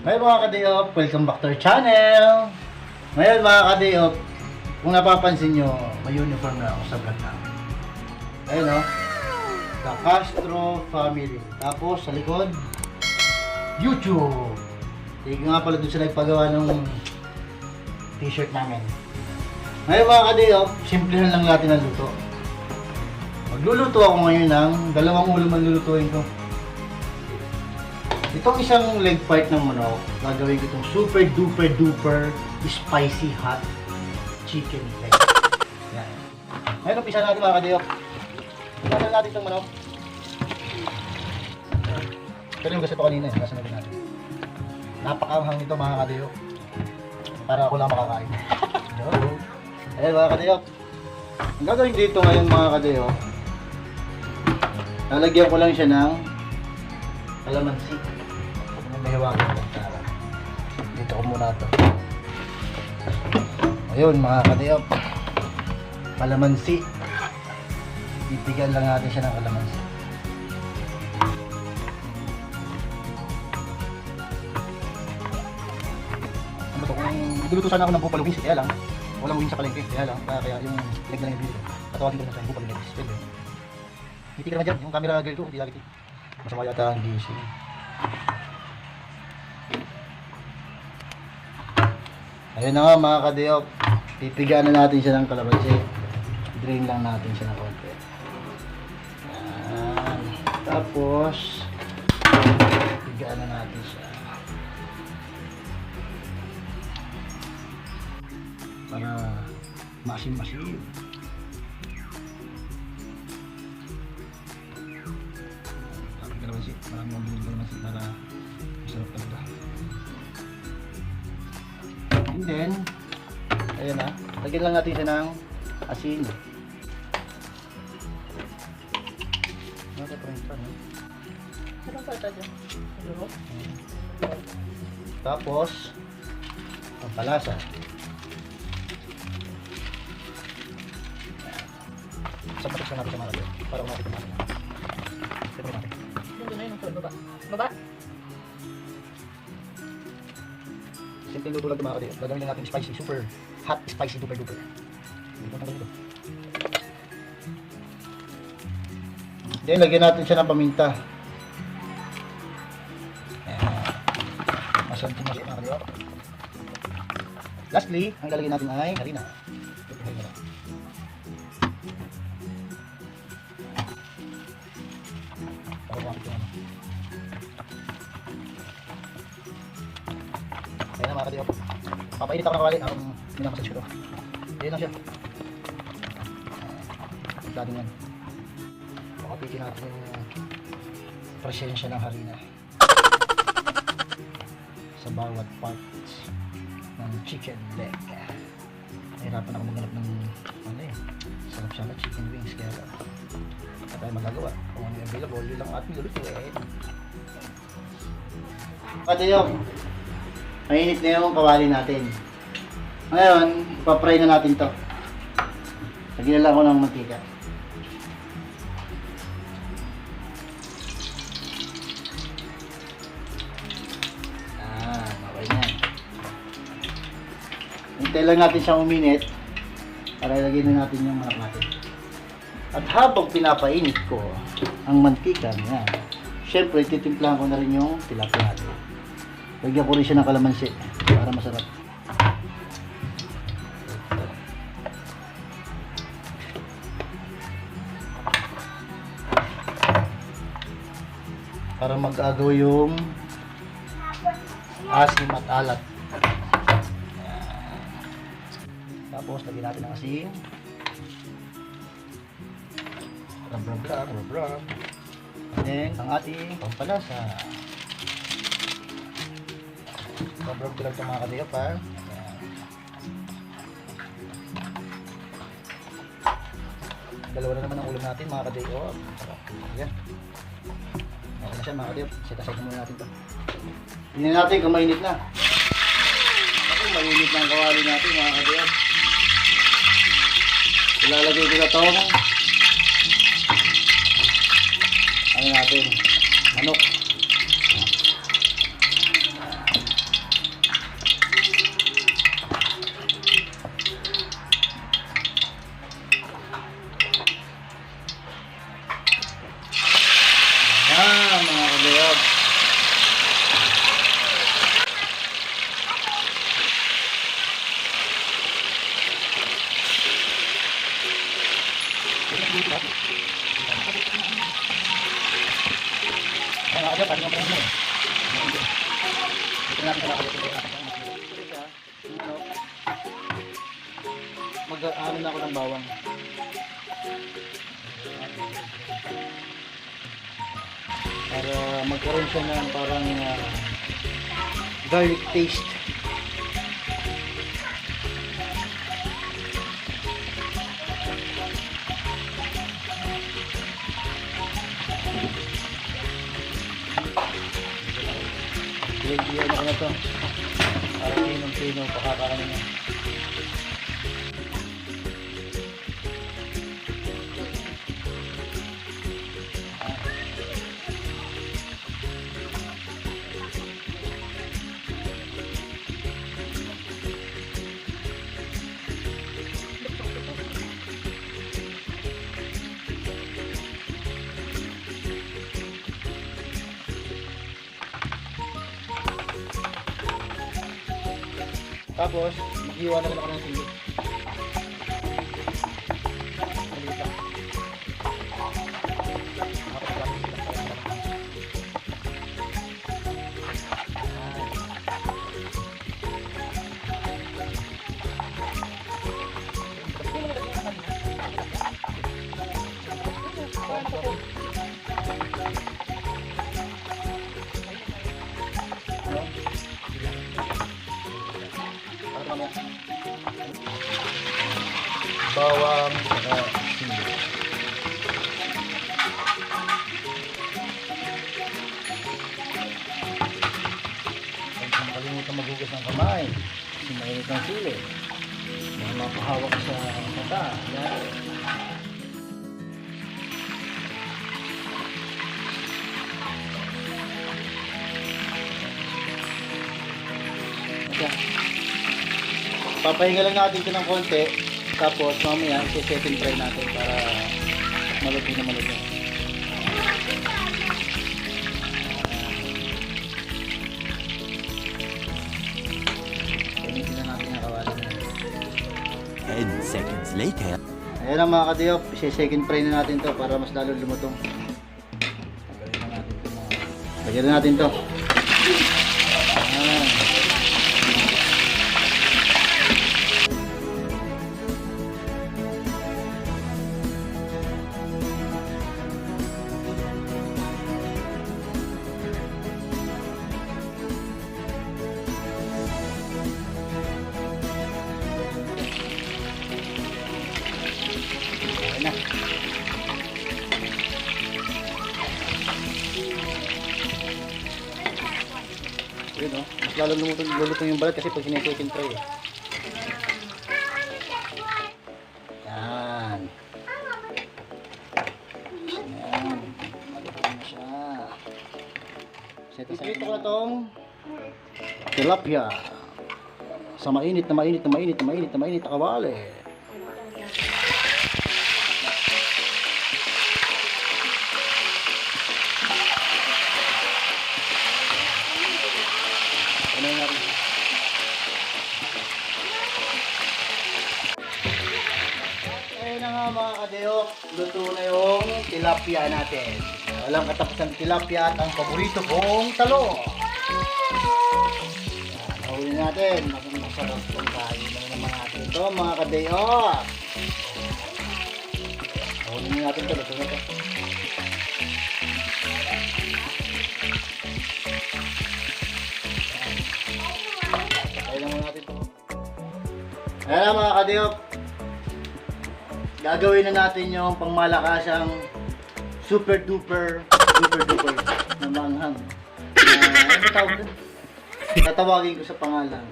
Ngayon mga kadayop, welcome back to our channel. Ngayon mga kadayop, kung napapansin nyo, may uniform na ako sa vlog namin. Ayun o, The Castro Family. Tapos sa likod, YouTube. Sige nga pala doon sila nagpagawa ng t-shirt namin. Ngayon mga kadayop, simplihan lang natin ang luto. Magluluto ako ngayon ng dalawang ulam ang lulutuin ko. Itong isang leg part ng manok, gagawin ko itong super duper duper spicy hot chicken leg. Yan. Ngayon, umpisa natin mga kadayok. Umpisa natin itong manok. Pero yung kasi pa kanina, nasa natin natin. Napakaanghang ito mga kadayok. Para ako lang makakain. Ayan mga kadayok. Ang gagawin dito ngayon mga kadayok, lalagyan ko lang siya ng kalamansi. Hiwagan ko lang tara. Dito ko muna ito. Ayun mga kadayop, kalamansi. Bibigyan lang natin siya ng kalamansi. Ano to, kung iduluto sana ako ng buffalo wings, kaya lang walang wings sa palengke, kaya lang kaya yung leg na lang yung video. Tatawagin ko na sa buffalo wings. Pwede. Hindi ka naman dyan, yung camera girl ko, hindi lagi. Masama yata ang gising. Ayun na nga mga kadayop, pipigaan na natin siya ng kalamansi. Drain lang natin siya ng konti. Yan. Tapos, pipigaan na natin siya. Para maasim-masim. Tapos kalamansi, maraming mabiling kalamansi para masarap talaga. And then, ayan na, lagyan lang natin siya ng asin. Tapos, pampalasa. Sapatos na natin sa mga lagyan, para umapit na natin. Siyempre natin. Doon na yun, baba. Baba. Simple luto lang ito mga kadayop. Gagawin lang natin spicy, super hot, spicy, duper duper. Dito na dito. Then, lagyan natin siya ng paminta. Masarap din mga kadayop. Lastly, ang lalagyan natin ay harina. Ayan na mga kadayop. Papainit ako ng kawali. Minamassage ko ito. Ayan na siya. Pagkading yan. Pakapitin natin yung presensya ng harina sa bawat parts ng chicken leg. Nahirapan ako maghanap ng sarap siya na chicken wings. Kaya na tayo magagawa. Kung ano yung available, yun lang ating lulutuin. Kadayop, mainit na yung kawali natin. Ngayon, ipapry na natin to. Lagyan lang ako ng mantika. Okay na. Hintay lang natin siyang uminit para ilagay na natin yung manok natin. At habang pinapainit ko ang mantika niya, syempre titimplahan ko na rin yung tilapia natin. Lagyan ko rin siya ng kalamansi para masarap. Para mag-agaw yung asim at alat. Tapos lagyan natin ng asin. Rub. And then ang ating pampalasa. Rub ko lang ito mga kadayop ha. Dalawa na naman ang ulam natin mga kadayop. Ayan. Okay na siya mga kadayop. Set-aside muna natin ito. Tingnan natin kung mainit na. Ako, mainit na ang kawali natin mga kadayop. Ilalagay ko na ito. Ano natin? Manok. natin sa lakas. Mag-ano na ako ng bawang. Para magkaroon siya ng parang garlic taste. Iyan ako na to. Para pinong-pino pakakaano niya. Tapos, mag-iwan naman ako ng sili. Maliit lang. Bawang saka sili. Huwag kang kalimutan maghugas ng kamay. Kasi mainit ng sili. May mapahawak sa mata. Yan. Okay. Papahinga lang natin ito ng konti. Tapos mamaya i-setting fry natin para maluto na maluto. Gamitin na natin ang kawali. 10 seconds later. Ayan ang mga kadiyop, i-second fry na natin to para mas lalo lumutong. Lagyan na natin to. Ayan. Na. Yun o, mas lalo lumutong yung balat kasi pag sinesecond fry eh. Yan. Yan. Malutong na siya. Ito ko na tong tilapia. Sa mainit na kawali. Ayun na nga mga kadeyok, luto na yung tilapia natin. Walang katapusan tilapia at ang paborito kong talong. Nahuli natin, masarap kung kain na naman natin ito mga kadeyok. Nahuli natin ito, luto na ito. Ayan mga kadiyop, gagawin na natin yung pangmalakasang super duper na manghang. Ano tawag doon? Tatawagin ko sa pangalan,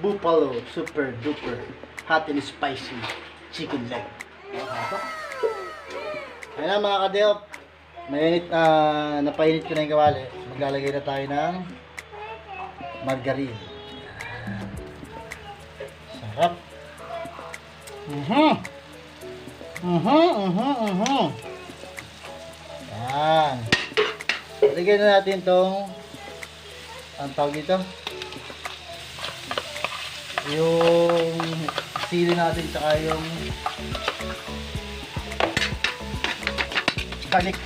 Buffalo Super Duper Hot and Spicy Chicken Leg. Ayan mga kadiyop, mainit napainit ko na yung kawali. Maglalagay na tayo ng margarine. Sarap. Yan. Lagyan na natin tong ang tawag dito. Yung sili natin tsaka yung garlic.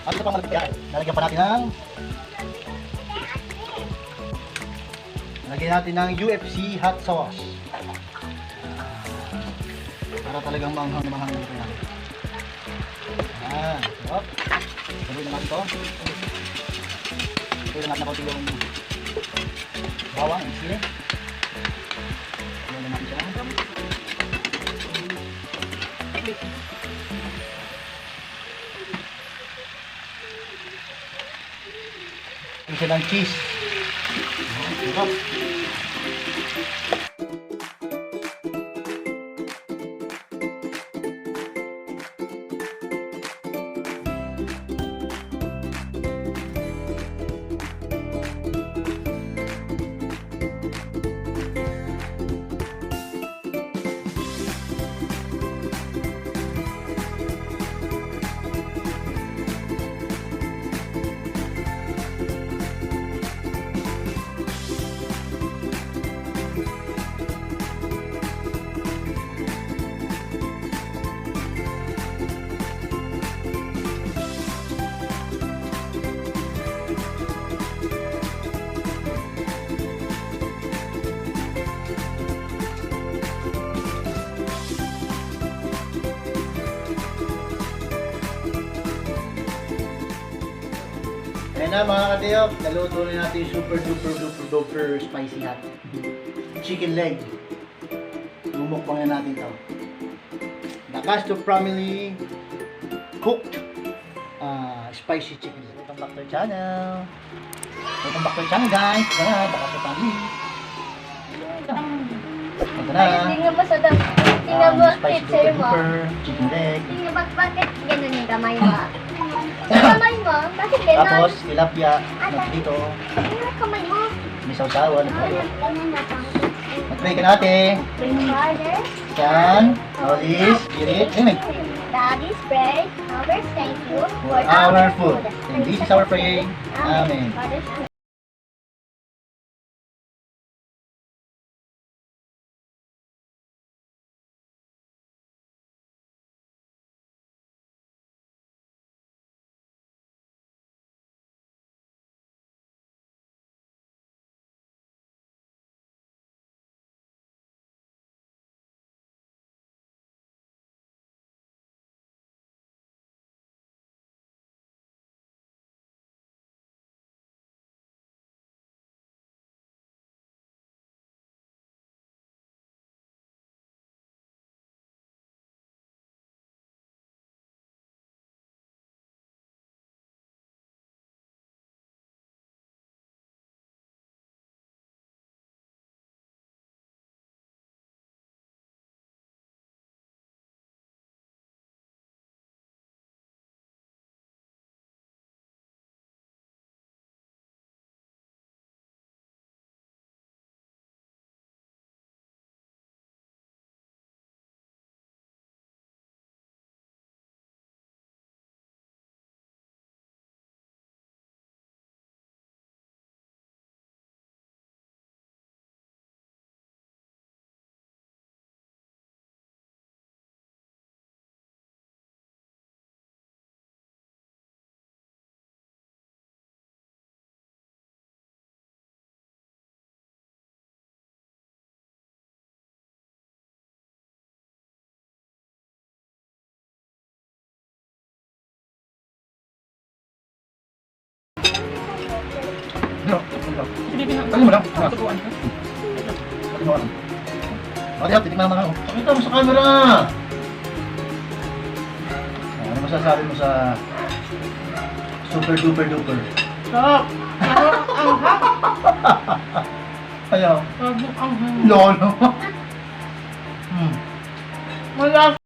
Ano pa malagyan? Lalagyan pa natin ng Lagyan natin ng UFC hot sauce. Para talagang manghang na manghang dito natin. Ayan. Hop. Sabi na natin ito. Sabi na natin ako yung bawang, yung sili. Sabi na natin siya. Isa ng cheese. Hop. Ayan na mga kadiyok, naluto na natin yung super duper spicy hot chicken leg. Mumukbang na natin ito. The Castro family cooked spicy chicken leg. Welcome back to the channel. Welcome back to the channel guys. Ito na, The Castro family. Ito na. Hindi nga ba sa dam? Hindi nga ba Spicy picture mo? duper chicken leg. Hindi nga ba bakit gano'n yung kamay mo? Yung kamay mo? Bakit gano'n? Tapos tilapia na dito. Yung kamay mo? May sausawan. Ganun na pang. Mag-pray ka natin. Father, Yan. Holy Spirit. Amen. Daddy, pray, Father, thank you For our food. And this is our praying. Amen. Father, Ano mo lang? Ano? Titignan naman ako. Pakita mo sa camera! Ano masasabi mo sa super duper duper? Sarap! Sarap ang hap! Ayaw. Sarap ang hap! Lolo. Malasa!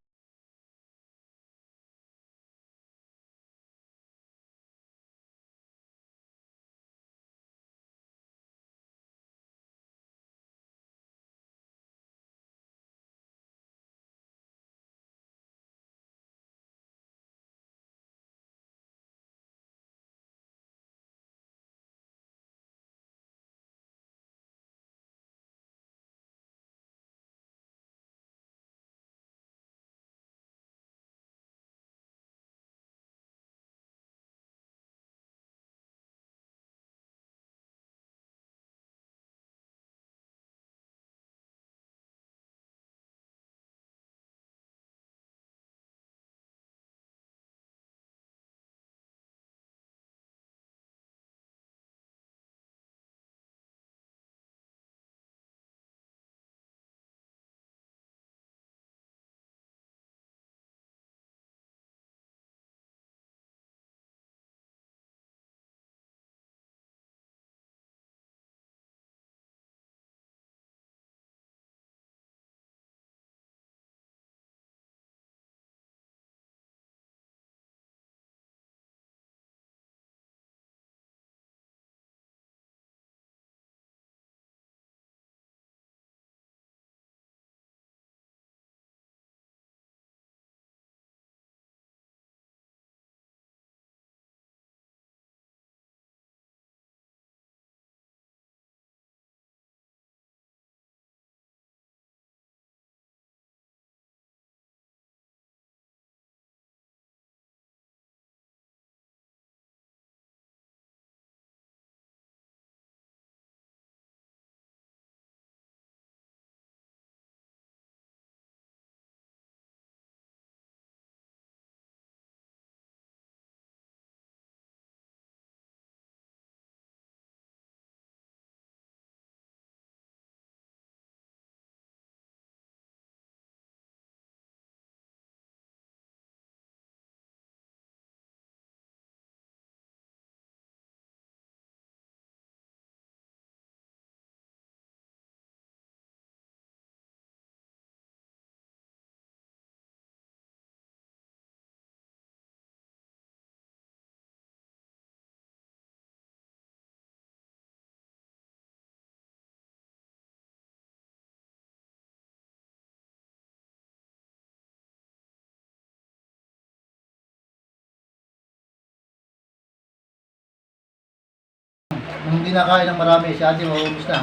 Nung hindi nakain ng marami, si ate mauubos na.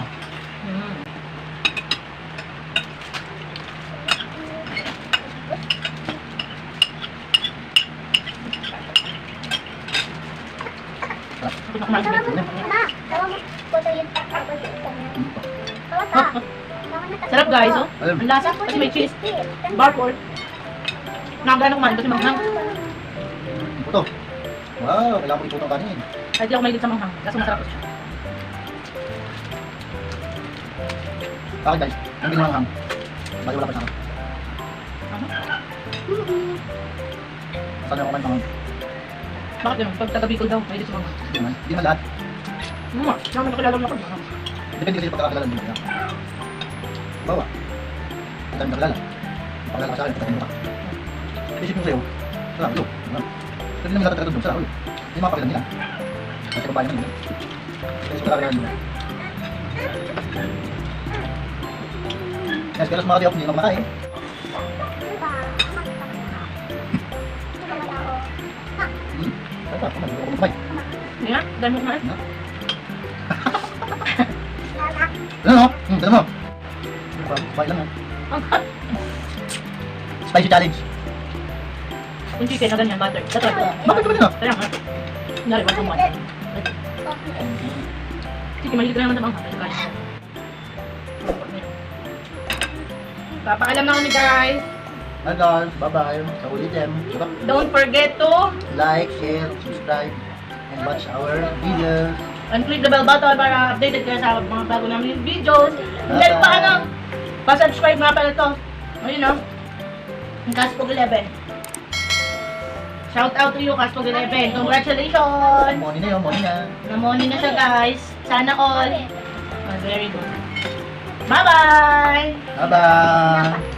Mm. Hindi na kumain. Tawa mo, ma. Tawa mo. Puto yun. Tapos yung isa niya. Tawa ta. Sarap guys, oh. Ang lasa kasi may cheese. Bar pork. Nakagana kumain kasi manghang. Puto. Wow, kailangan mo iputo ang kanin. Kahit di ako mahilig sa manghang. Kaso masarap siya. Bakit guys? Ang binanghang. Bakit wala pa sa akin? Ano? Saan ako manghang? Bakit yun? Pag taga-Bicol daw, mahilig sa manghang. Hindi naman. Hindi naman lahat. Saan mo nakilala mo ako? Depende kasi pagkakakilala mo. Bawa. Ang dami nakilala. Pakilala ka sa akin, patayin mo ka. Isip mo sa'yo. Sarap, yo. Hindi naman lahat talaga doon. Sarap, yo. Hindi makapakilala nila. Kasi babae naman yun. Kasi pagkakakilala nila. Yes, pero sa mga diok, hindi na kumakain. Sarap, kumakain. Hindi ako kumakain. Hindi nga, dahil mo kumain. Ano no? Ano mo? Babae lang yan. Ang hot. Spicy challenge. Yung chicken na ganyan, butter. That's right. Bakit naman yun ah? Kaya nga. Nari, wag kang wala. Sige, mahilig ka naman sa manghang. Kaya kaya. Papaalam na kami guys. Hi guys, bye-bye. Sa ulitin. Don't forget to Like, share, subscribe, and watch our videos. and click the bell button para updated kayo sa mga bago namin videos. And then pa ano, pa-subscribe nga pala to. Ayun o. Yung Caspog 11. Shout out to you, Caspog 11. Congratulations! Morning na yun, morning na. Namoni na siya guys. Sana all. Oh, very good. Bye-bye! Bye-bye!